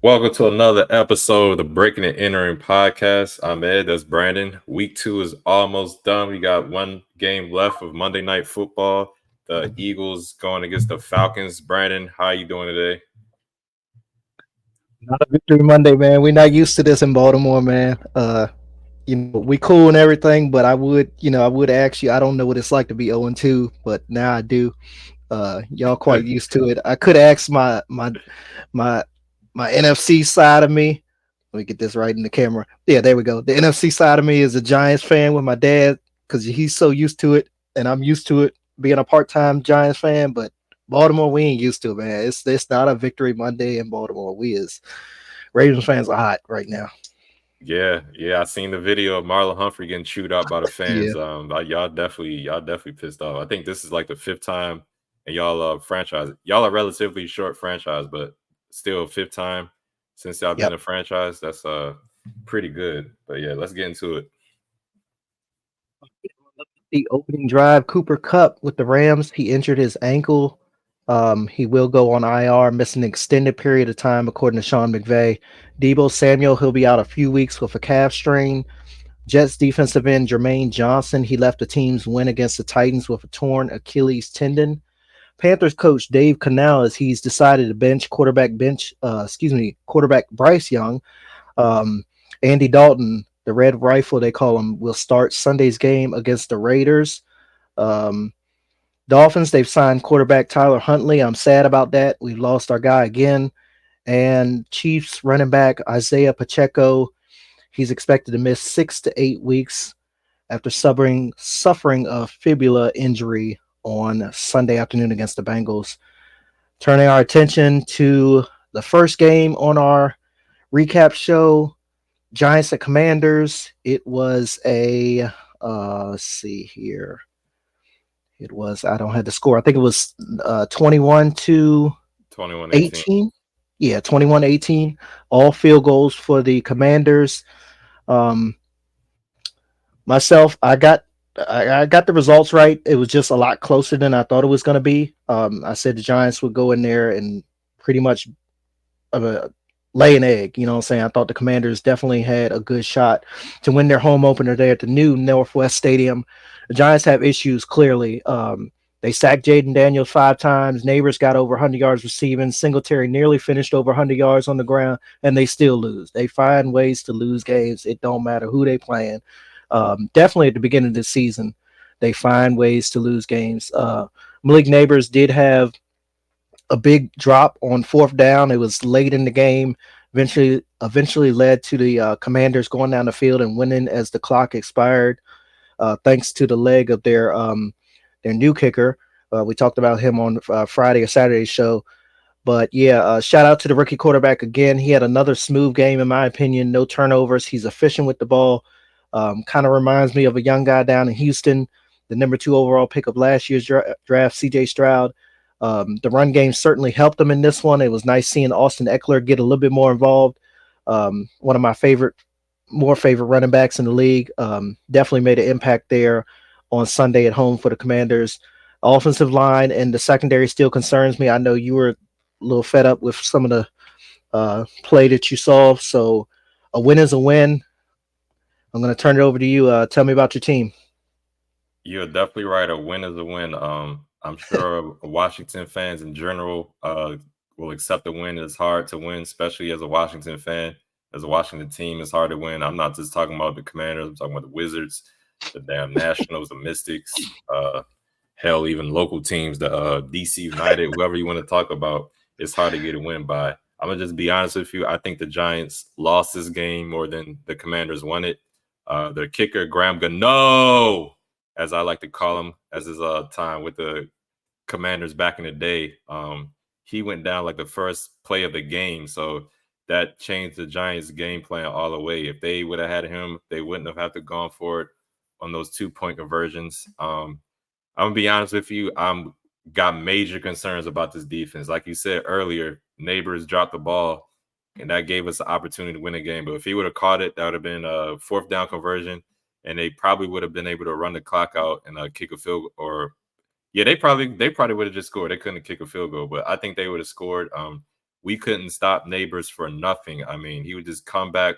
Welcome to another episode of the Breaking and Entering Podcast. I'm Ed, that's Brandon. Week 2 is almost done. We got one game left of Monday Night Football. The Eagles going against the Falcons. Brandon, how you doing today? Not a victory Monday, man. We're not used to this in Baltimore, man. We cool and everything, but I would ask you. I don't know what it's like to be 0-2, but now I do. Y'all quite used to it. I could ask my my NFC side of me. Let me get this right in the camera. Yeah, there we go. The NFC side of me is a Giants fan with my dad because he's so used to it, and I'm used to it being a part-time Giants fan. But Baltimore, we ain't used to it, man. It's not a victory Monday in Baltimore. We is Ravens fans are hot right now. Yeah. I seen the video of Marlon Humphrey getting chewed out by the Yeah. fans. Y'all definitely pissed off. I think this is like the fifth time and y'all franchise. Y'all are relatively short franchise, but still fifth time since y'all been Yep. a franchise. That's pretty good. But yeah, let's get into it. The opening drive, Cooper Cup with the Rams. He injured his ankle. He will go on IR, miss an extended period of time, according to Sean McVay. Debo Samuel, he'll be out a few weeks with a calf strain. Jets defensive end Jermaine Johnson, he left the team's win against the Titans with a torn Achilles tendon. Panthers coach Dave Canales, he's decided to quarterback Bryce Young. Um, Andy Dalton, the Red Rifle, they call him, will start Sunday's game against the Raiders. Um, Dolphins, they've signed quarterback Tyler Huntley. I'm sad about that. We've lost our guy again. And Chiefs running back Isaiah Pacheco, he's expected to miss 6 to 8 weeks after suffering a fibula injury on Sunday afternoon against the Bengals. Turning our attention to the first game on our recap show, Giants at Commanders. It was a let's see here. It was I don't have the score. I think it was 21 to 21-18. 18. Yeah, 21-18. All field goals for the Commanders. Um, myself, I got the results right. It was just a lot closer than I thought it was going to be. I said the Giants would go in there and pretty much uh, lay an egg. You know what I'm saying? I thought the Commanders definitely had a good shot to win their home opener there at the new Northwest Stadium. The Giants have issues clearly. They sacked Jaden Daniels 5 times. Neighbors got over 100 yards receiving. Singletary nearly finished over 100 yards on the ground, and they still lose. They find ways to lose games. It don't matter who they playing. Definitely at the beginning of the season, they find ways to lose games. Malik Neighbors did have a big drop on fourth down. It was late in the game. Eventually led to the Commanders going down the field and winning as the clock expired. Thanks to the leg of their new kicker. We talked about him on Friday or Saturday show. But yeah, shout out to the rookie quarterback again. He had another smooth game, in my opinion. No turnovers. He's efficient with the ball. Kind of reminds me of a young guy down in Houston, the number 2 overall pick of last year's draft, CJ Stroud. The run game certainly helped them in this one. It was nice seeing Austin Eckler get a little bit more involved. One of my more favorite running backs in the league. Definitely made an impact there on Sunday at home for the Commanders. Offensive line and the secondary still concerns me. I know you were a little fed up with some of the play that you saw. So a win is a win. I'm going to turn it over to you. Tell me about your team. You're definitely right. A win is a win. I'm sure Washington fans in general will accept the win. It's hard to win, especially as a Washington fan. As a Washington team, it's hard to win. I'm not just talking about the Commanders. I'm talking about the Wizards, the damn Nationals, the Mystics, hell, even local teams, the DC United, whoever you want to talk about. It's hard to get a win by. I'm gonna just be honest with you. I think the Giants lost this game more than the Commanders won it. Their kicker, Graham Gano, as I like to call him, as his time with the Commanders back in the day. He went down like the first play of the game, so that changed the Giants' game plan all the way. If they would have had him, they wouldn't have had to gone for it on those 2-point conversions. I'm gonna be honest with you. I'm got major concerns about this defense. Like you said earlier, Neighbors dropped the ball, and that gave us the opportunity to win a game. But if he would have caught it, that would have been a fourth down conversion, and they probably would have been able to run the clock out and kick a field goal. Or yeah, they probably would have just scored. They couldn't kick a field goal, but I think they would have scored. we couldn't stop Neighbors for nothing. I mean, he would just come back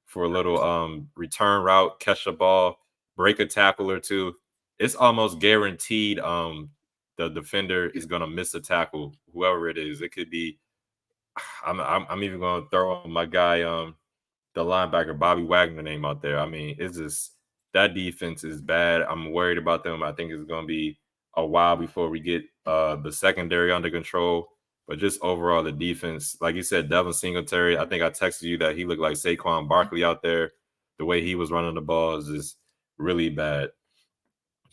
for a little return route, catch the ball, break a tackle or two. It's almost guaranteed the defender is gonna miss a tackle, whoever it is. It could be I'm even gonna throw my guy the linebacker Bobby Wagner name out there. I mean, it's just that defense is bad. I'm worried about them. I think it's going to be a while before we get the secondary under control. But just overall, the defense, like you said, Devin Singletary. I think I texted you that he looked like Saquon Barkley out there. The way he was running the ball is just really bad.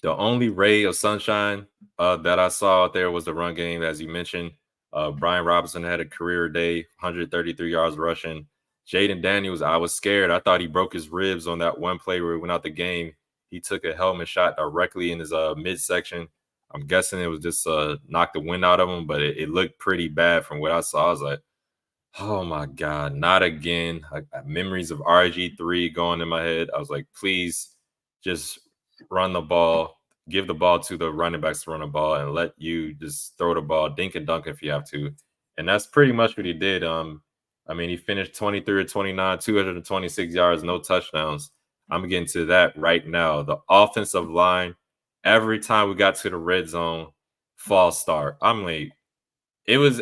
The only ray of sunshine that I saw out there was the run game, as you mentioned. Brian Robinson had a career day, 133 yards rushing. Jaden Daniels, I was scared. I thought he broke his ribs on that one play where he went out the game. He took a helmet shot directly in his midsection. I'm guessing it was just knocked the wind out of him, but it looked pretty bad from what I saw. I was like, oh my God, not again. Memories of RG3 going in my head. I was like, please just run the ball, give the ball to the running backs to run the ball, and let you just throw the ball, dink and dunk if you have to. And that's pretty much what he did. I mean, he finished 23 or 29, 226 yards, no touchdowns. I'm getting to that right now. The offensive line, every time we got to the red zone, false start. I'm like, it was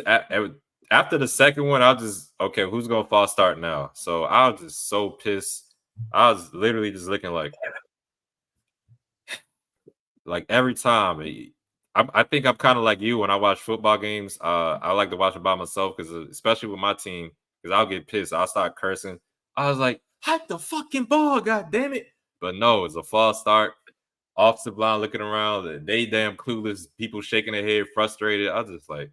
after the second one, I was just, okay, who's going to false start now? So I was just so pissed. I was literally just looking like every time. I think I'm kind of like you when I watch football games. I like to watch it by myself because, especially with my team, because I'll get pissed. I'll start cursing. I was like, hype the fucking ball, god damn it. But no, it's a false start. Offensive line looking around. They damn clueless. People shaking their head, frustrated. I was just like,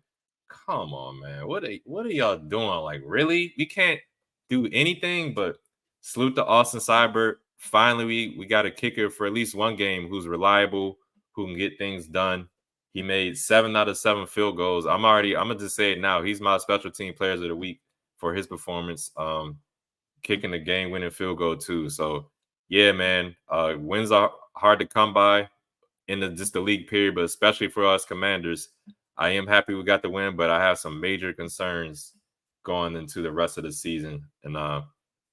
come on, man. What are y'all doing? Like, really? We can't do anything but salute to Austin Seibert. Finally, we got a kicker for at least one game who's reliable, who can get things done. He made 7 out of 7 field goals. I'm gonna just say it now. He's my special team players of the week for his performance. Kicking the game winning field goal too. So yeah, man. Wins are hard to come by in just the league period, but especially for us Commanders. I am happy we got the win, but I have some major concerns going into the rest of the season. And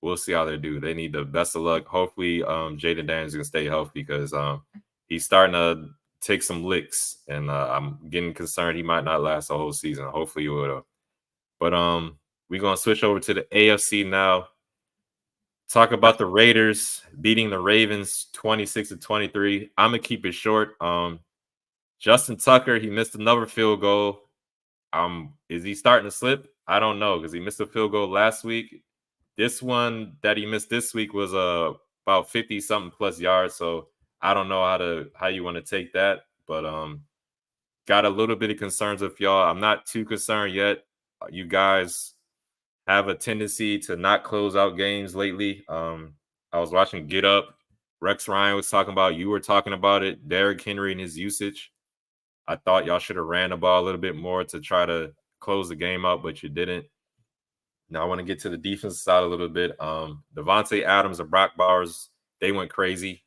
we'll see how they do. They need the best of luck. Hopefully, Jaden Daniels can stay healthy because he's starting to take some licks, and I'm getting concerned he might not last the whole season. Hopefully, he will. But we're gonna switch over to the AFC now. Talk about the Raiders beating the Ravens 26-23. I'm gonna keep it short. Justin Tucker, he missed another field goal. Is he starting to slip? I don't know because he missed a field goal last week. This one that he missed this week was about 50 something plus yards. So I don't know how you want to take that, but got a little bit of concerns with y'all. I'm not too concerned yet. You guys have a tendency to not close out games lately. I was watching Get Up. Rex Ryan was talking about, you were talking about it, Derrick Henry and his usage. I thought y'all should have ran the ball a little bit more to try to close the game out, but you didn't. Now I want to get to the defensive side a little bit. Devontae Adams and Brock Bowers, they went crazy.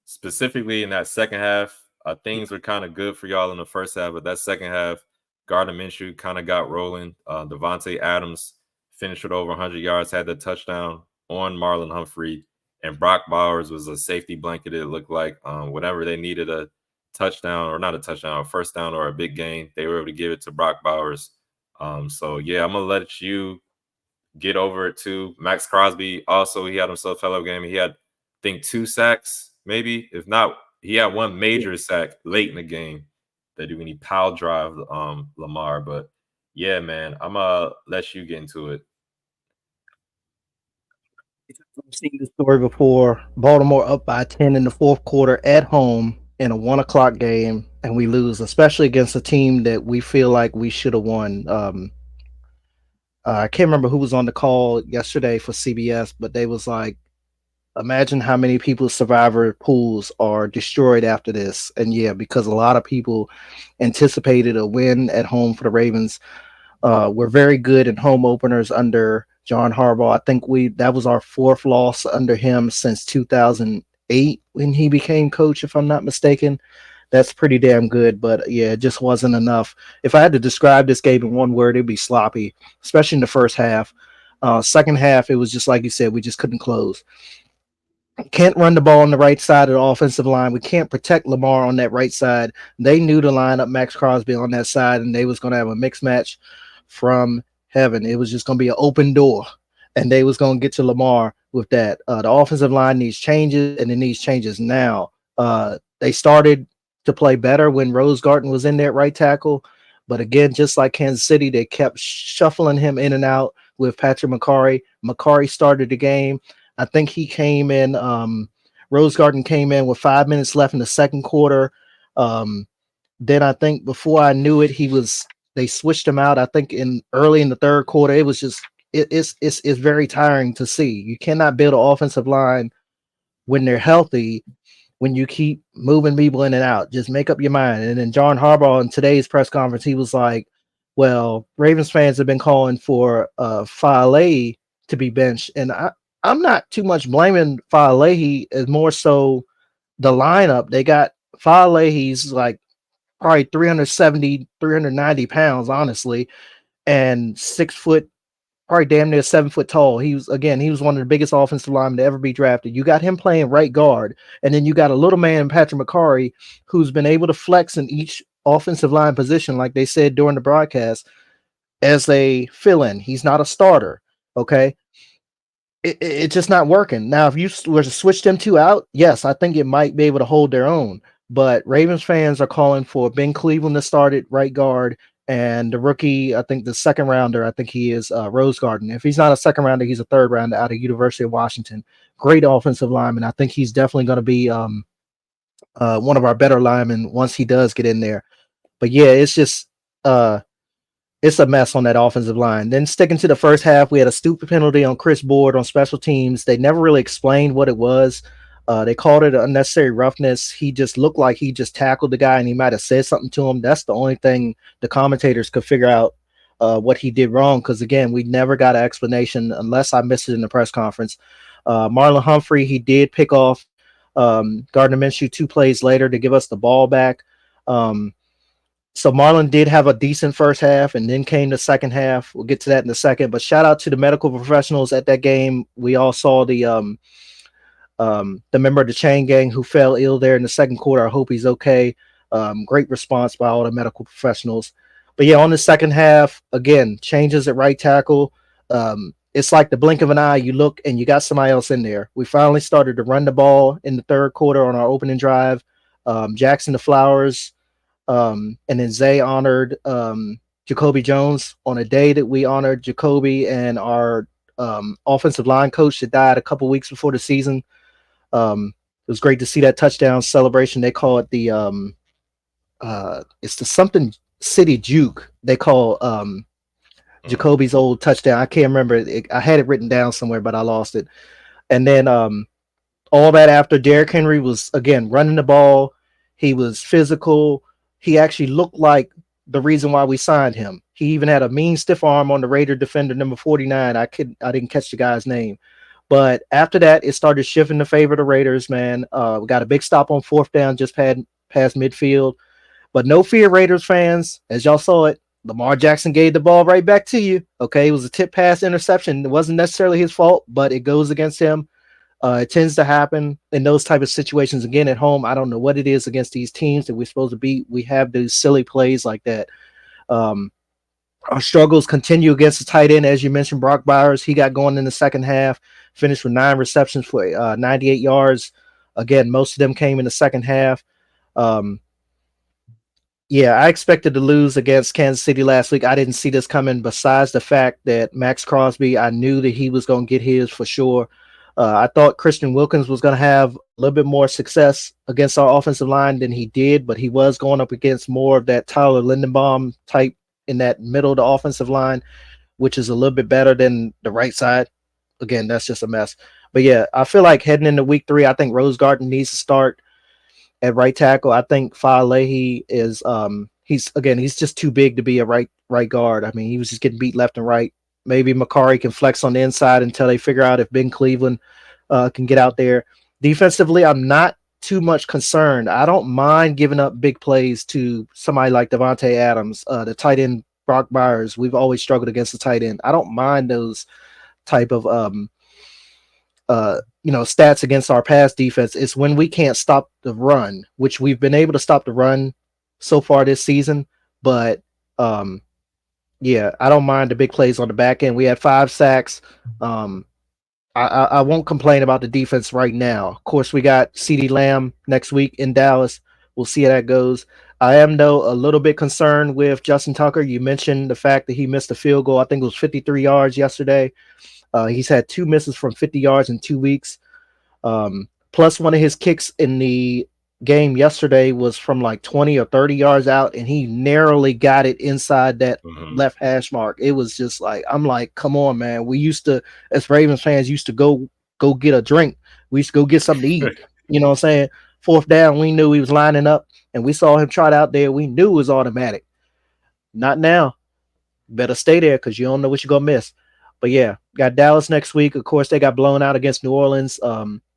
Specifically in that second half, things were kind of good for y'all in the first half, but that second half, Gardner Minshew kind of got rolling. Devontae Adams finished with over 100 yards, had the touchdown on Marlon Humphrey, and Brock Bowers was a safety blanket, it looked like. Whenever they needed a touchdown, or not a touchdown, a first down or a big gain, they were able to give it to Brock Bowers. So, yeah, I'm going to let you get over it too. Max Crosby, also, he had himself a fellow game. He had, I think, 2 sacks, maybe. If not, he had one major sack late in the game that when he pile drive Lamar. But, yeah, man, I'm going to let you get into it. I've seen this story before. Baltimore up by 10 in the fourth quarter at home in a 1 o'clock game, and we lose, especially against a team that we feel like we should have won. I can't remember who was on the call yesterday for CBS, but they was like, imagine how many people's survivor pools are destroyed after this. And yeah, because a lot of people anticipated a win at home for the Ravens. We're very good in home openers under John Harbaugh. I think that was our 4th loss under him since 2008 when he became coach, if I'm not mistaken. That's pretty damn good. But yeah, it just wasn't enough. If I had to describe this game in one word, it'd be sloppy, especially in the first half. Second half, it was just like you said, we just couldn't close. Can't run the ball on the right side of the offensive line. We can't protect Lamar on that right side. They knew to line up Max Crosby on that side, and they was going to have a mixed match from heaven. It was just going to be an open door, and they was going to get to Lamar with that. The offensive line needs changes, and it needs changes now. They started to play better when Rose Garden was in there at right tackle, but again, just like Kansas City, they kept shuffling him in and out with Patrick McCarry. McCarry started the game. I think he came in. Rose Garden came in with 5 minutes left in the second quarter. Um, then I think before I knew it, he was. They switched him out. I think in early in the third quarter, it was just. It's very tiring to see. You cannot build an offensive line when they're healthy. When you keep moving people in and out, just make up your mind. And then John Harbaugh in today's press conference, he was like, "Well, Ravens fans have been calling for Fale to be benched, and I'm not too much blaming Falehi, as more so the lineup. They got Falehi's like probably 370, 390 pounds, honestly, and 6 foot, probably damn near 7 foot tall. He was one of the biggest offensive linemen to ever be drafted. You got him playing right guard, and then you got a little man, Patrick McCarry, who's been able to flex in each offensive line position, like they said during the broadcast, as a fill-in. He's not a starter. Okay, it's just not working. Now, if you were to switch them two out, yes, I think it might be able to hold their own. But Ravens fans are calling for Ben Cleveland to start at right guard, and the rookie, I think the second rounder, I think he is Rose Garden. If he's not a second rounder, he's a third rounder out of University of Washington. Great offensive lineman. I think he's definitely going to be one of our better linemen once he does get in there. But yeah, uh, it's a mess on that offensive line. Then sticking to the first half, we had a stupid penalty on Chris Board on special teams. They never really explained what it was. They called it unnecessary roughness. He just looked like he just tackled the guy and he might have said something to him. That's the only thing the commentators could figure out what he did wrong. Because again, we never got an explanation unless I missed it in the press conference. Marlon Humphrey, he did pick off Gardner Minshew 2 plays later to give us the ball back. So Marlon did have a decent first half, and then came the second half. We'll get to that in a second. But shout out to the medical professionals at that game. We all saw the member of the chain gang who fell ill there in the second quarter. I hope he's okay. Great response by all the medical professionals. But yeah, on the second half, again, changes at right tackle. It's like the blink of an eye. You look and you got somebody else in there. We finally started to run the ball in the third quarter on our opening drive. Jackson the Flowers. And then Zay honored Jacoby Jones on a day that we honored Jacoby and our offensive line coach that died a couple weeks before the season. It was great to see that touchdown celebration. They call it it's the something city juke. They call Jacoby's old touchdown. I can't remember it. I had it written down somewhere, but I lost it. And then all that after Derrick Henry was again running the ball. He was physical. He actually looked like the reason why we signed him. He even had a mean stiff arm on the Raider defender number 49. I didn't catch the guy's name. But after that, it started shifting in favor of the Raiders, man. We got a big stop on fourth down just past midfield. But no fear, Raiders fans. As y'all saw it, Lamar Jackson gave the ball right back to you. Okay, it was a tip pass interception. It wasn't necessarily his fault, but it goes against him. It tends to happen in those type of situations. Again, at home, I don't know what it is against these teams that we're supposed to beat. We have these silly plays like that. Our struggles continue against the tight end, as you mentioned, Brock Bowers. He got going in the second half, finished with 9 receptions for 98 yards. Again, most of them came in the second half. Yeah, I expected to lose against Kansas City last week. I didn't see this coming. Besides the fact that Max Crosby, I knew that he was going to get his for sure. I thought Christian Wilkins was going to have a little bit more success against our offensive line than he did, but he was going up against more of that Tyler Lindenbaum type in that middle of the offensive line, which is a little bit better than the right side. Again, that's just a mess. But yeah, I feel like heading into week 3, I think Rose Garden needs to start at right tackle. I think Falehi is he's just too big to be a right guard. I mean, he was just getting beat left and right. Maybe McCarry can flex on the inside until they figure out if Ben Cleveland can get out there. Defensively, I'm not too much concerned. I don't mind giving up big plays to somebody like Devontae Adams, the tight end Brock Myers. We've always struggled against the tight end. I don't mind those type of stats against our pass defense. It's when we can't stop the run, which we've been able to stop the run so far this season. But um, yeah, I don't mind the big plays on the back end. We had 5 sacks. Um, I won't complain about the defense right now. Of course, we got CeeDee Lamb next week in Dallas. We'll see how that goes. I am, though, a little bit concerned with Justin Tucker. You mentioned the fact that he missed a field goal. I think it was 53 yards yesterday. He's had 2 misses from 50 yards in 2 weeks. Plus, one of his kicks in the game yesterday was from like 20 or 30 yards out, and he narrowly got it inside that Mhm. left hash mark. It was just like, I'm like, come on, man. We used to, as Ravens fans, used to go get a drink. We used to go get something to eat. You know what I'm saying? Fourth down, we knew he was lining up, and we saw him trot out there. We knew it was automatic. Not now. Better stay there because you don't know what you're gonna miss. But yeah, got Dallas next week. Of course, they got blown out against New Orleans.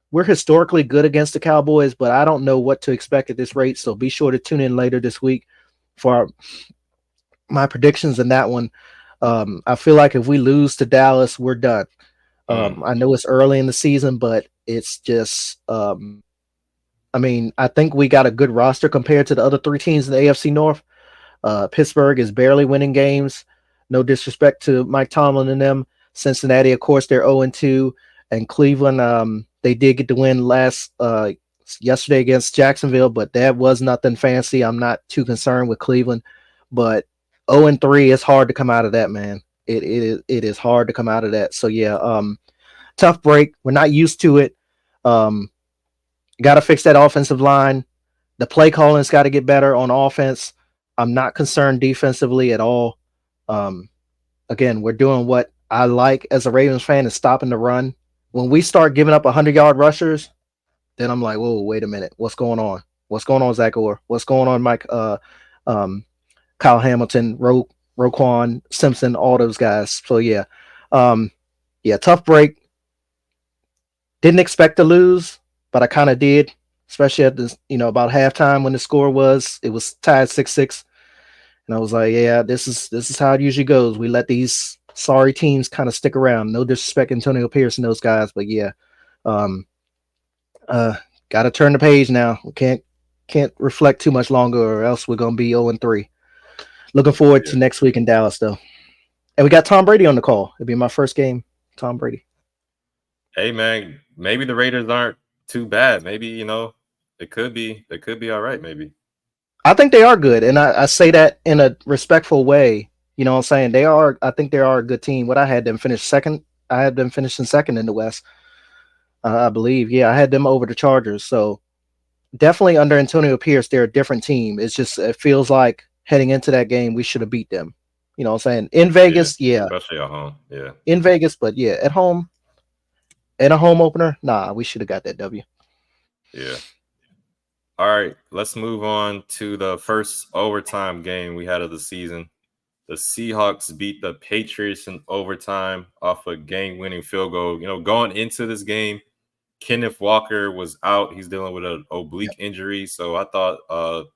We're historically good against the Cowboys, but I don't know what to expect at this rate. So be sure to tune in later this week for my predictions in that one. I feel like if we lose to Dallas, we're done. Mm. I know it's early in the season, but it's just, I mean, I think we got a good roster compared to the other 3 teams in the AFC North. Pittsburgh is barely winning games. No disrespect to Mike Tomlin and them. Cincinnati, of course, they're 0-2. And Cleveland, they did get the win yesterday against Jacksonville, but that was nothing fancy. I'm not too concerned with Cleveland. But 0-3, it's hard to come out of that, man. It is hard to come out of that. So yeah, tough break. We're not used to it. Um, Got to fix that offensive line. The play calling's got to get better on offense. I'm not concerned defensively at all. Um, Again, we're doing what I like as a Ravens fan is stopping the run. When we start giving up 100-yard rushers, then I'm like, whoa, wait a minute, what's going on? What's going on, Zach Orr? What's going on, Mike? Um, Kyle Hamilton, Roquan Simpson, all those guys. So um, yeah, tough break. Didn't expect to lose, but I kind of did, especially at this, about halftime when the score it was tied 6-6. And I was like, yeah, this is how it usually goes. We let these sorry teams kind of stick around. No disrespect, Antonio Pierce and those guys, but yeah, um, uh, got to turn the page now. We can't reflect too much longer, or else we're gonna be 0-3. Looking forward Yeah. to next week in Dallas, though. And we got Tom Brady on the call. It'll be my first game, Tom Brady. Hey man, maybe the Raiders aren't too bad. Maybe, it could be all right, maybe. I think they are good, and I say that in a respectful way. You know what I'm saying? They are. I think they are a good team. What I had them finish second. I had them finishing second in the West. I believe. Yeah, I had them over the Chargers. So definitely under Antonio Pierce, they're a different team. It's just it feels like heading into that game, we should have beat them. You know what I'm saying? In Yeah, Vegas, yeah. especially at home. Yeah, In Vegas, but yeah, at home, in a home opener, nah, we should have got that W. yeah. All right, let's move on to the first overtime game we had of the season. The Seahawks beat the Patriots in overtime off a game-winning field goal. Going into this game, Kenneth Walker was out. He's dealing with an Yep. oblique injury, so I thought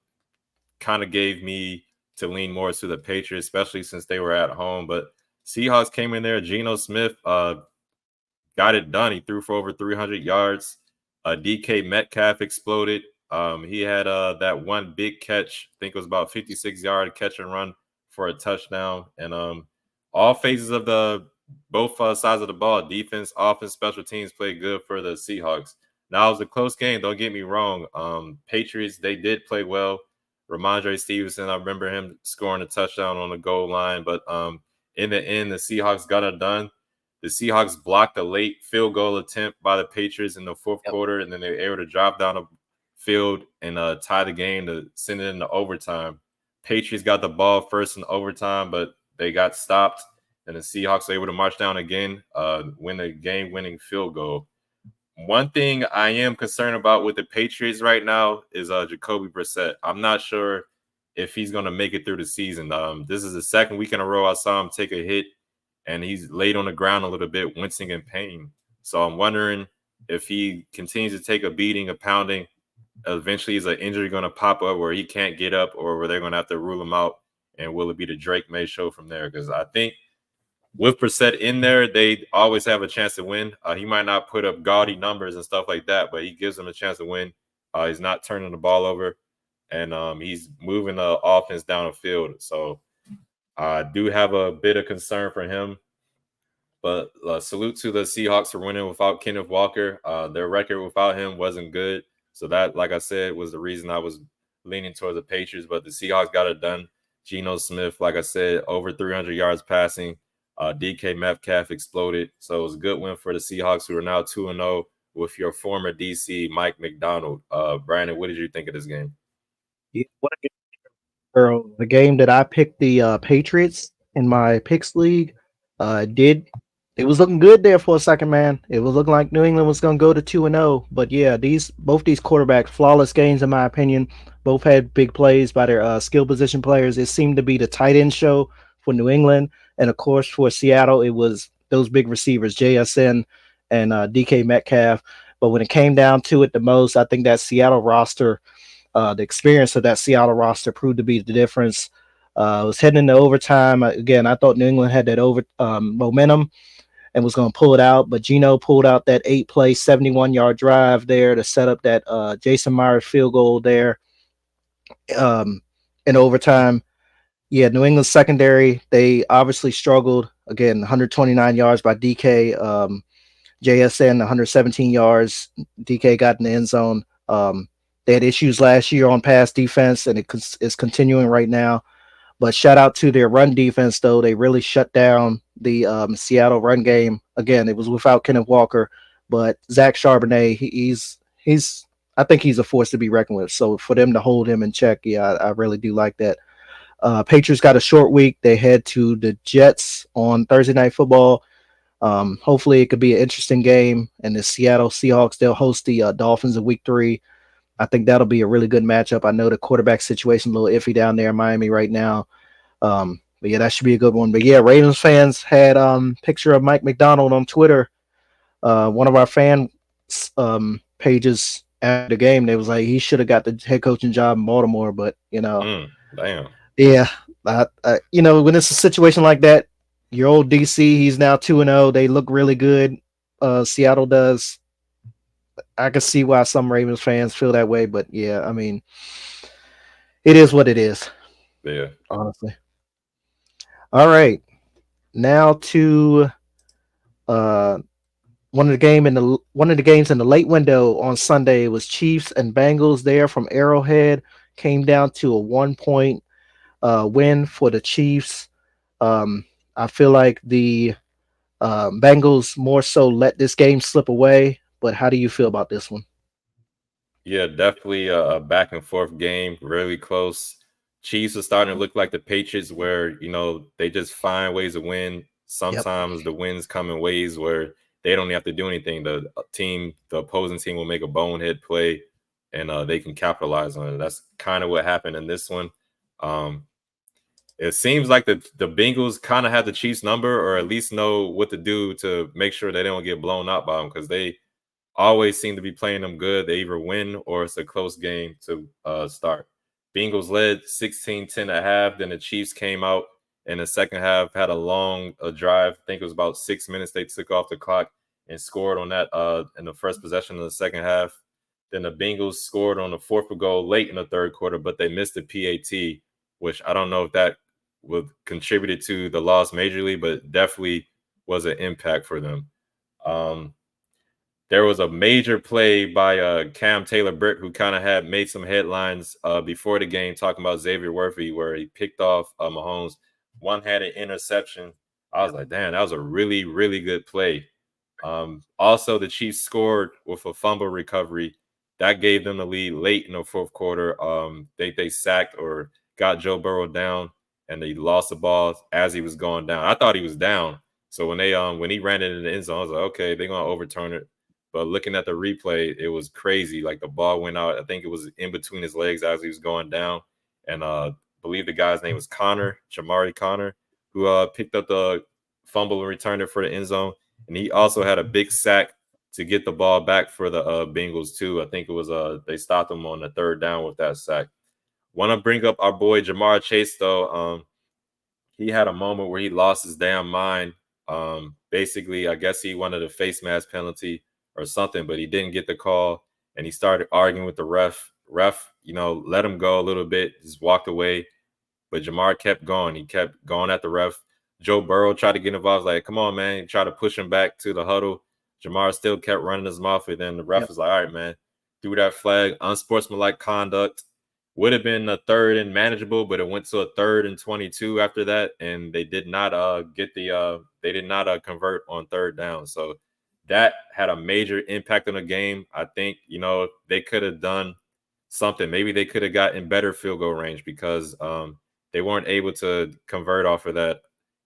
kind of gave me to lean more to the Patriots, especially since they were at home. But Seahawks came in there. Geno Smith got it done. He threw for over 300 yards. DK Metcalf exploded. He had that one big catch. I think it was about 56-yard catch and run for a touchdown. And all phases of the both sides of the ball, defense, offense, special teams played good for the Seahawks. Now it was a close game. Don't get me wrong. Patriots, they did play well. Ramondre Stevenson, I remember him scoring a touchdown on the goal line. But in the end, the Seahawks got it done. The Seahawks blocked a late field goal attempt by the Patriots in the fourth Yep. quarter, and then they were able to drop down the field and tie the game to send it into overtime. Patriots got the ball first in overtime, but they got stopped, and the Seahawks were able to march down again, win a game-winning field goal. One thing I am concerned about with the Patriots right now is Jacoby Brissett. I'm not sure if he's going to make it through the season. This is the second week in a row I saw him take a hit, and he's laid on the ground a little bit, wincing in pain. So I'm wondering if he continues to take a beating, a pounding, eventually is an injury going to pop up where he can't get up, or where they're going to have to rule him out? And will it be the Drake May show from there? Because I think with Brissett in there, they always have a chance to win. He might not put up gaudy numbers and stuff like that, but he gives them a chance to win. He's not turning the ball over, and he's moving the offense down the field. So I do have a bit of concern for him. But salute to the Seahawks for winning without Kenneth Walker. Their record without him wasn't good. So that, like I said, was the reason I was leaning towards the Patriots. But the Seahawks got it done. Geno Smith, like I said, over 300 yards passing. DK Metcalf exploded. So it was a good win for the Seahawks, who are now 2-0 with your former DC, Mike McDonald. Brandon, what did you think of this game? Yeah, what a girl. The game that I picked the Patriots in my picks league, did it was looking good there for a second, man. It was looking like New England was going to go to 2-0, but yeah, these quarterbacks, flawless games in my opinion. Both had big plays by their skill position players. It seemed to be the tight end show for New England, and of course for Seattle, it was those big receivers, JSN and DK Metcalf. But when it came down to it, the most, I think that Seattle roster, the experience of that Seattle roster proved to be the difference. Was heading into overtime. Again, I thought New England had that over momentum and was going to pull it out, but Geno pulled out that 8-play, 71-yard drive there to set up that Jason Myers field goal there um, in overtime. Yeah, New England secondary, they obviously struggled. Again, 129 yards by DK. JSN 117 yards. DK got in the end zone. They had issues last year on pass defense, and it is continuing right now. But shout out to their run defense, though. They really shut down the Seattle run game. Again, it was without Kenneth Walker, but Zach Charbonnet, he's I think he's a force to be reckoned with. So for them to hold him in check, yeah, I really do like that. Patriots got a short week. They head to the Jets on Thursday Night Football. Hopefully, it could be an interesting game. And the Seattle Seahawks, they'll host the Dolphins in Week 3. I think that'll be a really good matchup. I know the quarterback situation a little iffy down there in Miami right now. But yeah, that should be a good one. But yeah, Ravens fans had picture of Mike McDonald on Twitter. One of our fan pages after the game, they was like he should have got the head coaching job in Baltimore. But Damn. yeah, when it's a situation like that, your old DC, he's now 2-0. They look really good. Seattle does. I can see why some Ravens fans feel that way, but yeah, I mean, it is what it is. Yeah. Honestly. All right, now to uh one of the games in the late window on Sunday was Chiefs and Bengals there from Arrowhead. Came down to a 1 point win for the Chiefs. I feel like the Bengals more so let this game slip away. But how do you feel about this one? Yeah, definitely a back and forth game, really close. Chiefs are starting to look like the Patriots, where they just find ways to win. Yep. Sometimes the wins come in ways where they don't have to do anything. The opposing team will make a bonehead play, and they can capitalize on it. That's kind of what happened in this one. It seems like the Bengals kind of have the Chiefs number, or at least know what to do to make sure they don't get blown out by them, because they always seem to be playing them good. They either win or it's a close game to start. Bengals led 16-10 at half. Then the Chiefs came out in the second half, had a long drive. I think it was about 6 minutes they took off the clock and scored on that in the first possession of the second half. Then the Bengals scored on the fourth goal late in the third quarter, but they missed the PAT, which I don't know if that would contributed to the loss majorly, but definitely was an impact for them. There was a major play by Cam Taylor-Britt, who kind of had made some headlines before the game, talking about Xavier Worthy, where he picked off Mahomes, one-handed interception. I was like, damn, that was a really, really good play. Also, the Chiefs scored with a fumble recovery. That gave them the lead late in the fourth quarter. They sacked or got Joe Burrow down, and they lost the ball as he was going down. I thought he was down. So when he ran it in the end zone, I was like, okay, they're going to overturn it. But looking at the replay, it was crazy. Like the ball went out. I think it was in between his legs as he was going down. And I believe the guy's name was Jamari Connor, who picked up the fumble and returned it for the end zone. And he also had a big sack to get the ball back for the Bengals too. I think it was they stopped them on the third down with that sack. Want to bring up our boy Jamar Chase though. He had a moment where he lost his damn mind. Basically, I guess he wanted a face mask penalty or something, but he didn't get the call, and he started arguing with the ref. Ref, let him go a little bit, just walked away. But Jamar kept going. He kept going at the ref. Joe Burrow tried to get involved. Like, come on, man. He tried to push him back to the huddle. Jamar still kept running his mouth. And then the ref Yep. was like, all right, man. Threw that flag. Unsportsmanlike conduct. Would have been a third and manageable, but it went to a third and 22 after that. And they did not they did not convert on third down. So that had a major impact on the game. I think, they could have done something. Maybe they could have gotten better field goal range because they weren't able to convert off of that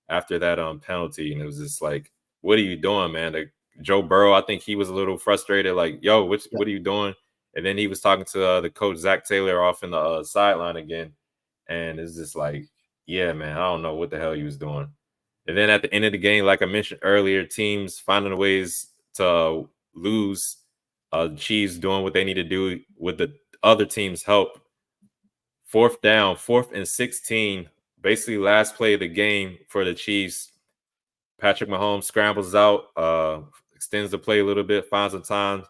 after that penalty. And it was just like, what are you doing, man? Like Joe Burrow, I think he was a little frustrated, like, yo, what are you doing? And then he was talking to the coach Zach Taylor off in the sideline again. And it's just like, yeah, man, I don't know what the hell he was doing. And then at the end of the game, like I mentioned earlier, teams finding ways to lose. Chiefs doing what they need to do with the other team's help. Fourth down, 4th and 16, basically last play of the game for the Chiefs. Patrick Mahomes scrambles out, extends the play a little bit, finds some time,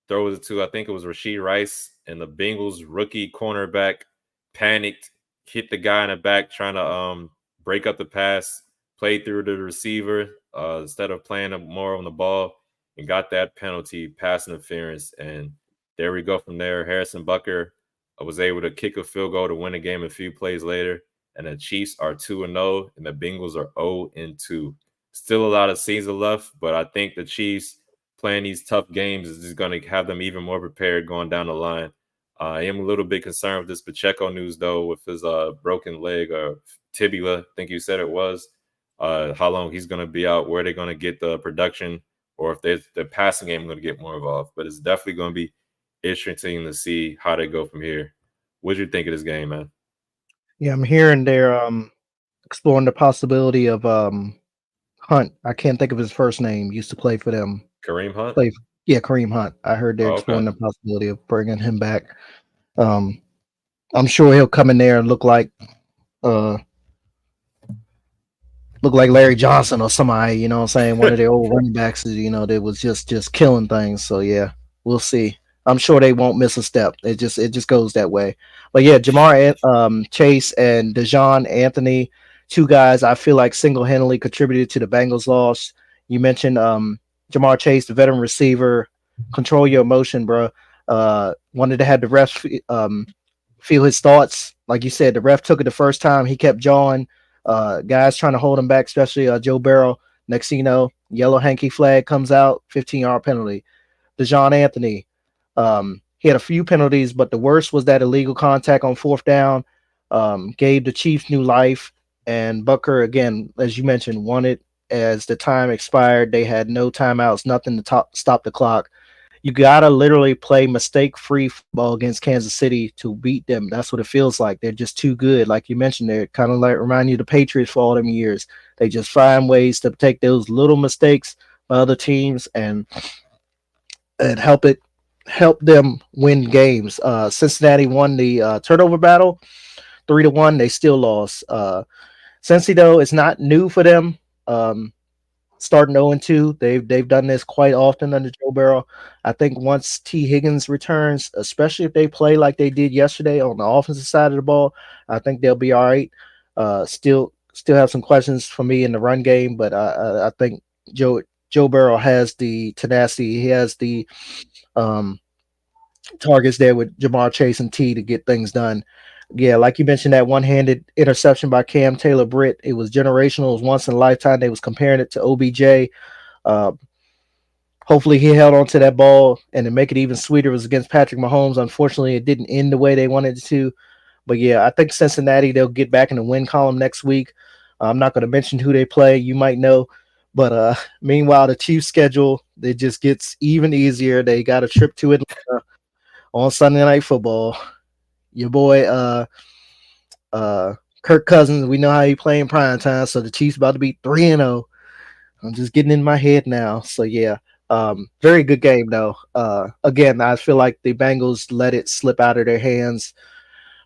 throws it to, I think it was Rashee Rice, and the Bengals rookie cornerback panicked, hit the guy in the back trying to break up the pass, played through the receiver instead of playing more on the ball, and got that penalty, pass interference. And there we go from there. Harrison Butker was able to kick a field goal to win the game a few plays later. And the Chiefs are 2-0, and the Bengals are 0-2. Still a lot of season left, but I think the Chiefs playing these tough games is just going to have them even more prepared going down the line. I am a little bit concerned with this Pacheco news, though, with his broken leg or tibia, I think you said it was. How long he's going to be out, where they're going to get the production, or if the passing game is going to get more involved. But it's definitely going to be interesting to see how they go from here. What do you think of this game, man? Yeah, I'm hearing they're exploring the possibility of Hunt. I can't think of his first name. Used to play for them. Kareem Hunt? Play, yeah, Kareem Hunt. I heard they're Oh, exploring okay. the possibility of bringing him back. Um, I'm sure he'll come in there and uh look like Larry Johnson or somebody. You know what I'm saying? One of their old running backs. That was just killing things. So yeah, we'll see. I'm sure they won't miss a step. It just goes that way. But yeah, Jamar Chase and Dejon Anthony, two guys I feel like single handedly contributed to the Bengals loss. You mentioned Jamar Chase, the veteran receiver. Control your emotion, bro. Wanted to have the refs feel his thoughts. Like you said, the ref took it the first time. He kept jawing. Guys trying to hold him back, especially Joe Burrow. Next thing you know, yellow hanky flag comes out, 15-yard penalty. Dejon Anthony, he had a few penalties, but the worst was that illegal contact on fourth down. Gave the Chiefs new life. And Booker, again, as you mentioned, won it as the time expired. They had no timeouts, nothing to stop the clock. You gotta literally play mistake-free football against Kansas City to beat them. That's what it feels like. They're just too good. Like you mentioned, they're kind of like remind you of the Patriots for all them years. They just find ways to take those little mistakes by other teams and help them win games. Cincinnati won the turnover battle 3-1. They still lost. Cincy though, it's not new for them. Starting 0-2. They've done this quite often under Joe Burrow. I think once T. Higgins returns, especially if they play like they did yesterday on the offensive side of the ball, I think they'll be all right. Still have some questions for me in the run game, but I think Joe Burrow has the tenacity. He has the targets there with Jamar Chase and T to get things done. Yeah, like you mentioned, that one-handed interception by Cam Taylor Britt, it was generational. It was once in a lifetime. They was comparing it to OBJ. Uh, Hopefully he held on to that ball, and to make it even sweeter, it was against Patrick Mahomes. Unfortunately, it didn't end the way they wanted it to. But yeah, I think Cincinnati, they'll get back in the win column next week. I'm not going to mention who they play. You might know. But meanwhile, the Chiefs' schedule, it just gets even easier. They got a trip to Atlanta on Sunday Night Football. Your boy Kirk Cousins, we know how he play in prime time, so the Chiefs about to be 3-0. I'm just getting in my head now. So yeah. Very good game though. Again, I feel like the Bengals let it slip out of their hands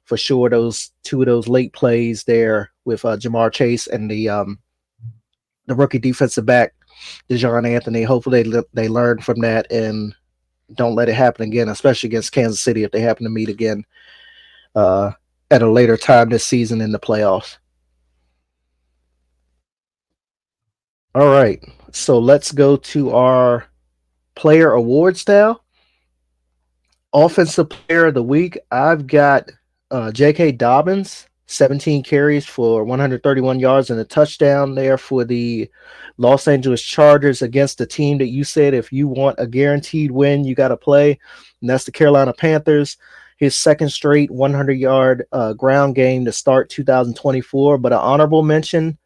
for sure. Those two of those late plays there with Jamar Chase and the rookie defensive back Dejon Anthony. Hopefully they learn from that and don't let it happen again, especially against Kansas City if they happen to meet again uh, at a later time this season in the playoffs. All right, so let's go to our player awards now. Offensive player of the week, I've got J.K. Dobbins, 17 carries for 131 yards and a touchdown there for the Los Angeles Chargers against the team that you said if you want a guaranteed win, you got to play, and that's the Carolina Panthers. His second straight 100-yard ground game to start 2024, but an honorable mention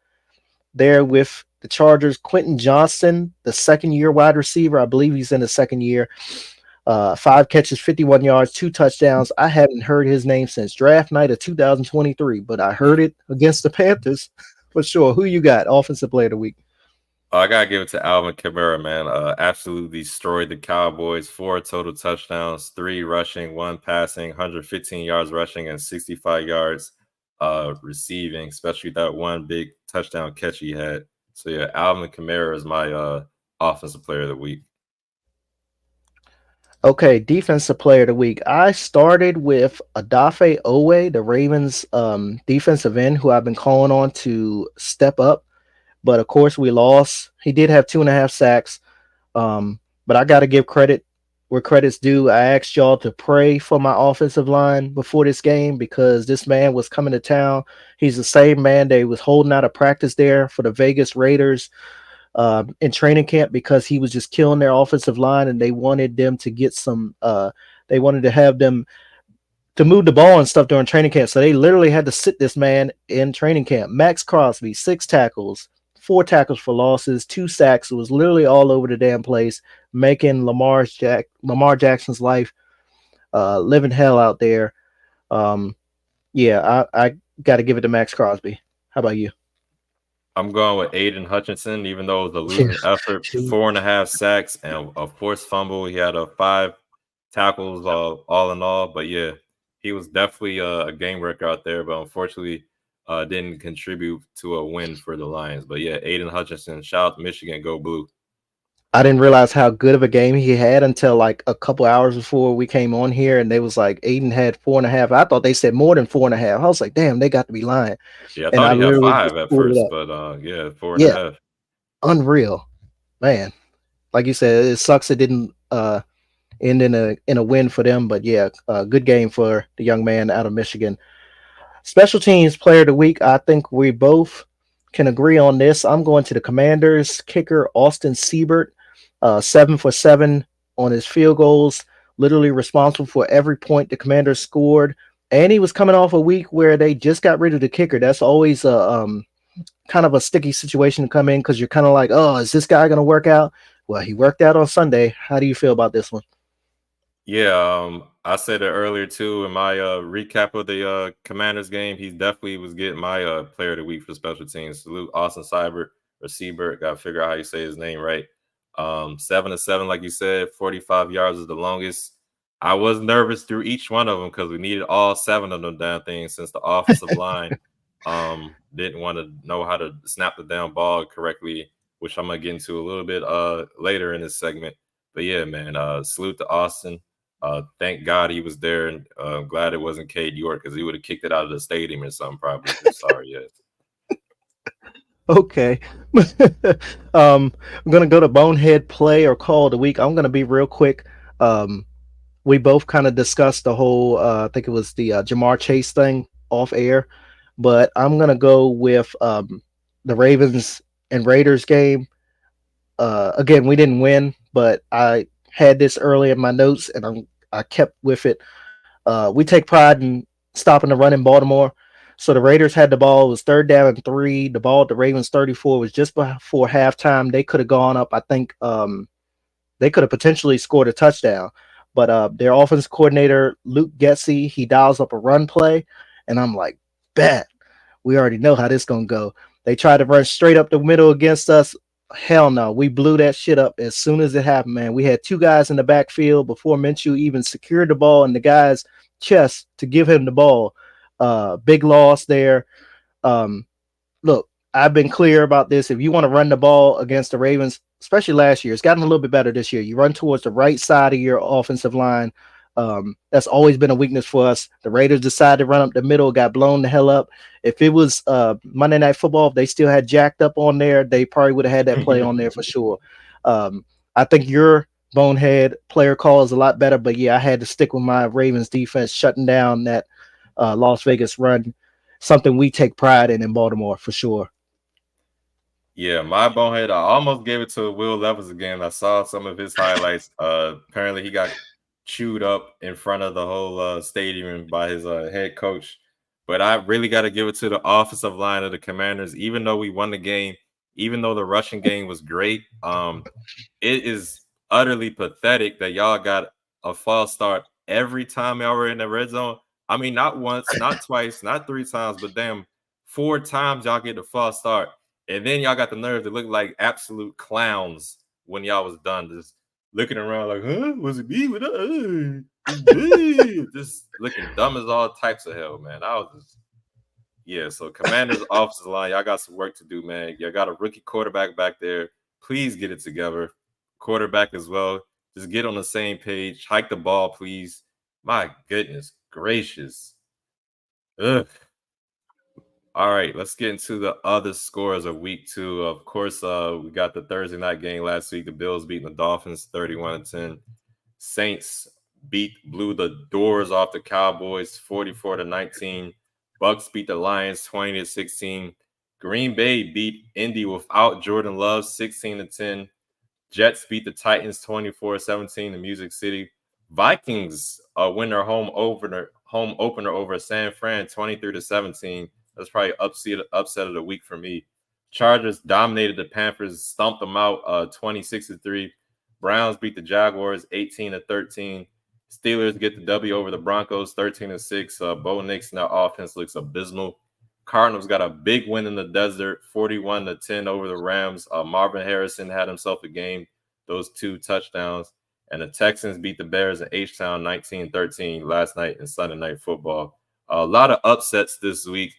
there with the Chargers, Quentin Johnston, the second year wide receiver. I believe he's in the second year. 5 catches, 51 yards, 2 touchdowns. I haven't heard his name since draft night of 2023, but I heard it against the Panthers for sure. Who you got? Offensive player of the week. I gotta give it to Alvin Kamara, man. Absolutely destroyed the Cowboys. 4 total touchdowns, 3 rushing, 1 passing, 115 yards rushing, and 65 yards receiving. Especially that one big touchdown catch he had. So yeah, Alvin Kamara is my offensive player of the week. Okay, defensive player of the week. I started with Adafe Owe, the Ravens defensive end, who I've been calling on to step up. But of course, we lost. He did have 2.5 sacks. But I got to give credit where credit's due. I asked y'all to pray for my offensive line before this game because this man was coming to town. He's the same man they was holding out of practice there for the Vegas Raiders in training camp because he was just killing their offensive line and they wanted them to get some. They wanted to have them to move the ball and stuff during training camp. So they literally had to sit this man in training camp. Max Crosby, 6 tackles, 4 tackles for losses, 2 sacks. It was literally all over the damn place, making Lamar Jackson's life living hell out there. Yeah, I got to give it to Max Crosby. How about you? I'm going with Aiden Hutchinson, even though it was a losing effort. 4.5 sacks and a forced fumble. He had 5 tackles all in all. But yeah, he was definitely a game wrecker out there. But unfortunately, didn't contribute to a win for the Lions. But yeah, Aiden Hutchinson, shout out to Michigan, go blue. I didn't realize how good of a game he had until like a couple hours before we came on here, and they was like Aiden had 4.5. I thought they said more than 4.5. I was like, damn, they got to be lying. Yeah, I And thought I he had literally just 5 at pulled it first, up. but yeah, four and a Yeah, half. unreal, man. Like you said, it sucks it didn't end in a win for them, but yeah, good game for the young man out of Michigan. Special teams player of the week. I think we both can agree on this. I'm going to the Commanders kicker Austin Siebert, 7 for 7 on his field goals, literally responsible for every point the Commanders scored. And he was coming off a week where they just got rid of the kicker. That's always a kind of a sticky situation to come in because you're kind of like, oh, is this guy going to work out? Well, he worked out on Sunday. How do you feel about this one? Yeah, I said it earlier too in my recap of the Commanders game. He definitely was getting my player of the week for special teams. Salute Austin Seibert or Seibert. Got to figure out how you say his name right. 7 to 7, like you said, 45 yards is the longest. I was nervous through each one of them because we needed all 7 of them damn things since the offensive line didn't want to know how to snap the down ball correctly, which I'm gonna get into a little bit later in this segment. But yeah, man, salute to Austin. Thank God he was there, and I'm glad it wasn't Cade York because he would have kicked it out of the stadium or something probably. But sorry, yes. Okay. I'm gonna go to bonehead play or call of the week. I'm gonna be real quick. Um, we both kind of discussed the whole. I think it was the Jamar Chase thing off air, but I'm gonna go with the Ravens and Raiders game. Again, we didn't win, but I had this early in my notes, and I kept with it. We take pride in stopping the run in Baltimore. So the Raiders had the ball. It was 3rd down and 3. The ball at the Ravens 34 was just before halftime. They could have gone up. I think they could have potentially scored a touchdown. But their offense coordinator, Luke Getsy, he dials up a run play. And I'm like, bet. We already know how this going to go. They tried to run straight up the middle against us. Hell no, we blew that shit up as soon as it happened, man. We had two guys in the backfield before Minshew even secured the ball in the guy's chest to give him the ball. Big loss there. Um, Look, I've been clear about this. If you want to run the ball against the Ravens, especially last year, it's gotten a little bit better this year. You run towards the right side of your offensive line. That's always been a weakness for us. The Raiders decided to run up the middle, got blown the hell up. If it was Monday Night Football, if they still had jacked up on there, they probably would have had that play on there for sure. Um, I think your bonehead player call is a lot better, but yeah, I had to stick with my Ravens defense shutting down that Las Vegas run, something we take pride in Baltimore for sure. Yeah, my bonehead. I almost gave it to Will Levis again. I saw some of his highlights. Apparently he got chewed up in front of the whole stadium by his head coach. But I really got to give it to the offensive line of the Commanders. Even though we won the game, even though the rushing game was great, it is utterly pathetic that y'all got a false start every time y'all were in the red zone. I mean, not once, not twice, not three times, but damn, four times y'all get the false start. And then y'all got the nerve to look like absolute clowns when y'all was done. Just looking around like, huh? Was it me? With it's me. Just looking dumb as all types of hell, man. I was just, yeah. So Commanders offensive line, y'all got some work to do, man. Y'all got a rookie quarterback back there. Please get it together. Quarterback as well. Just get on the same page. Hike the ball, please. My goodness gracious. Ugh. All right, let's get into the other scores of week 2. Of course, we got the Thursday night game last week. The Bills beating the Dolphins 31-10. Saints blew the doors off the Cowboys 44-19. Bucks beat the Lions 20-16. Green Bay beat Indy without Jordan Love 16-10. Jets beat the Titans 24-17 in Music City. Vikings win their home opener over San Fran 23-17. That's probably upset of the week for me. Chargers dominated the Panthers, stomped them out 26-3. Browns beat the Jaguars 18-13. Steelers get the W over the Broncos 13-6. Bo Nix and their offense looks abysmal. Cardinals got a big win in the desert, 41-10 over the Rams. Marvin Harrison had himself a game, those 2 touchdowns. And the Texans beat the Bears in H-Town 19-13 last night in Sunday Night Football. A lot of upsets this week.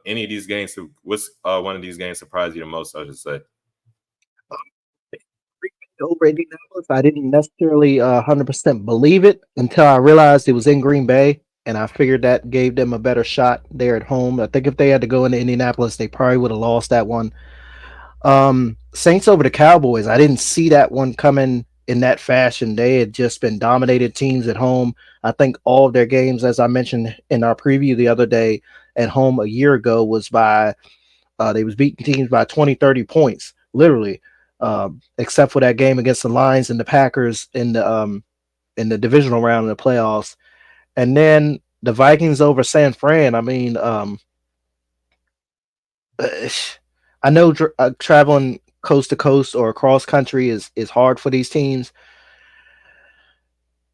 Any of these games, what's one of these games surprised you the most, I should say? Over Indianapolis, I didn't necessarily 100% believe it until I realized it was in Green Bay, and I figured that gave them a better shot there at home. I think if they had to go into Indianapolis, they probably would have lost that one. Saints over the Cowboys, I didn't see that one coming in that fashion. They had just been dominated teams at home. I think all of their games, as I mentioned in our preview the other day, at home a year ago was by they was beating teams by 20, 30 points, literally. Except for that game against the Lions and the Packers in the divisional round of the playoffs, and then the Vikings over San Fran. I mean, I know traveling coast to coast or across country is hard for these teams.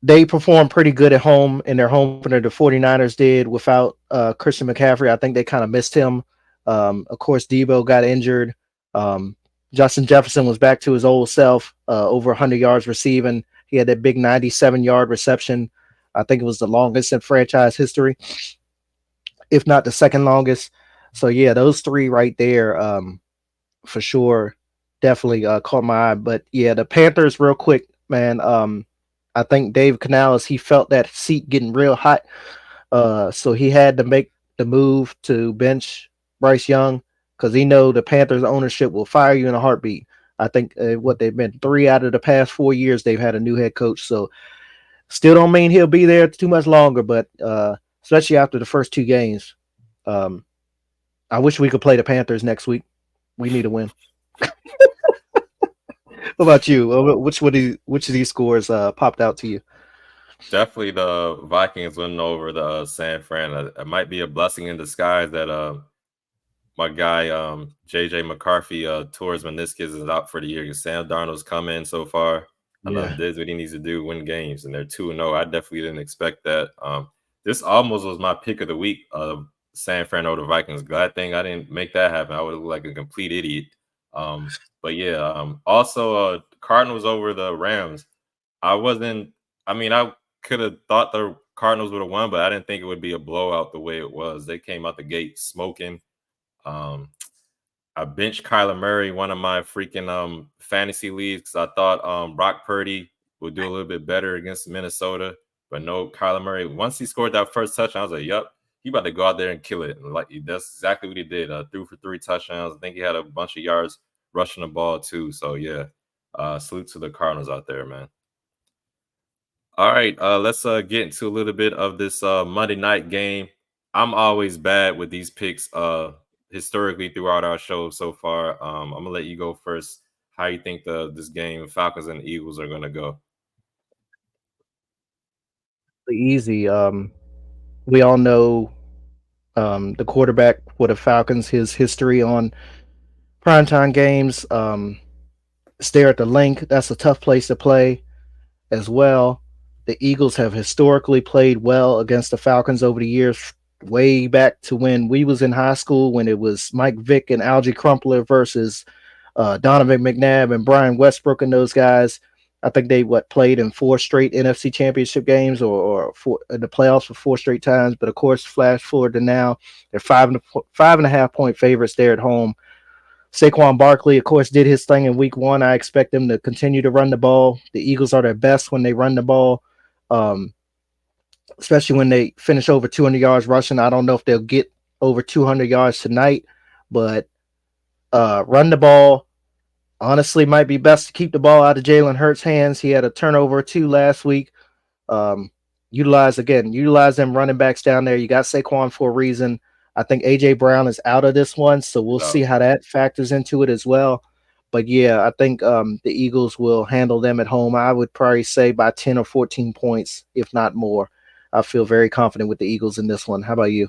They performed pretty good at home in their home opener. The 49ers did without Christian McCaffrey. I think they kind of missed him. Of course, Debo got injured. Um, Justin Jefferson was back to his old self, over 100 yards receiving. He had that big 97-yard reception. I think it was the longest in franchise history, if not the second longest. So, yeah, those three right there, for sure, definitely caught my eye. But, yeah, the Panthers, real quick, man. I think Dave Canales, he felt that seat getting real hot. So he had to make the move to bench Bryce Young because he know the Panthers ownership will fire you in a heartbeat. I think what they've been 3 out of the past 4 years they've had a new head coach. So still don't mean he'll be there too much longer, but especially after the first 2 games. Um, I wish we could play the Panthers next week. We need a win. What about you? Which of these scores popped out to you? Definitely the Vikings winning over the San Fran. It might be a blessing in disguise that my guy JJ McCarthy tore his meniscus is out for the year. Sam Darnold's come in so far and Yeah. did what he needs to do, win games, and they're 2-0. I definitely didn't expect that. This almost was my pick of the week. San Fran over the Vikings. Glad thing I didn't make that happen. I would look like a complete idiot. But yeah, also Cardinals over the Rams. I wasn't. I mean, I could have thought the Cardinals would have won, but I didn't think it would be a blowout the way it was. They came out the gate smoking. Um, I benched Kyler Murray, one of my freaking fantasy leagues, because I thought Brock Purdy would do a little bit better against Minnesota. But no, Kyler Murray, once he scored that first touchdown, I was like, yep, he about to go out there and kill it. And like that's exactly what he did. Threw for 3 touchdowns. I think he had a bunch of yards rushing the ball too. So yeah. Salute to the Cardinals out there, man. All right, let's get into a little bit of this Monday night game. I'm always bad with these picks historically throughout our show so far. I'm gonna let you go first. How you think this game, Falcons and Eagles, are gonna go? Easy. We all know the quarterback for the Falcons, his history on primetime games. Stare at the link. That's a tough place to play as well. The Eagles have historically played well against the Falcons over the years, way back to when we was in high school, when it was Mike Vick and Algie Crumpler versus Donovan McNabb and Brian Westbrook and those guys. I think they played in 4 straight NFC Championship games or in the playoffs for 4 straight times. But of course, flash forward to now, they're 5.5 point favorites there at home. Saquon Barkley, of course, did his thing in week 1. I expect them to continue to run the ball. The Eagles are their best when they run the ball, um, especially when they finish over 200 yards rushing. I don't know if they'll get over 200 yards tonight, but run the ball. Honestly, might be best to keep the ball out of Jalen Hurts' hands. He had a turnover or 2 last week. Um, utilize them running backs down there. You got Saquon for a reason. I think AJ Brown is out of this one, so we'll see So how that factors into it as well. But yeah, I think the Eagles will handle them at home. I would probably say by 10 or 14 points, if not more. I feel very confident with the Eagles in this one. How about you?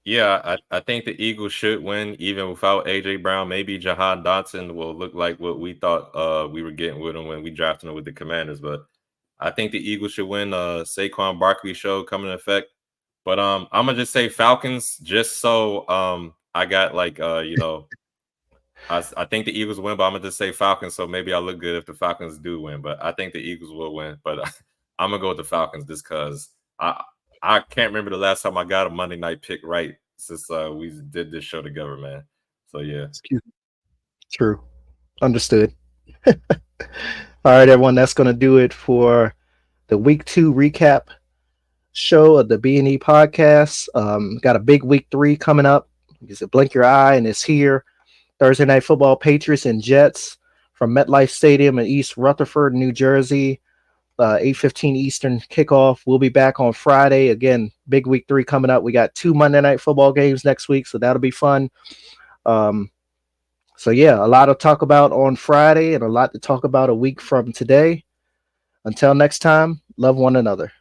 yeah, I think the Eagles should win even without AJ Brown. Maybe Jahan Dotson will look like what we thought we were getting with him when we drafted him with the Commanders. But I think the Eagles should win. Saquon Barkley show coming in effect. But I'm gonna just say Falcons, just so I got like I think the Eagles win, but I'm gonna just say Falcons. So maybe I look good if the Falcons do win. But I think the Eagles will win. But I'm gonna go with the Falcons just because I can't remember the last time I got a Monday night pick right since we did this show together, man. So yeah. Excuse me. True. Understood. All right, everyone. That's going to do it for the week 2 recap show of the B&E podcast. Got a big week 3 coming up. You can blink your eye and it's here. Thursday Night Football, Patriots and Jets from MetLife Stadium in East Rutherford, New Jersey. 8:15 Eastern kickoff. We'll be back on Friday. Again, big week 3 coming up. We got 2 Monday Night Football games next week, so that'll be fun. Um, so yeah, a lot to talk about on Friday and a lot to talk about a week from today. Until next time, love one another.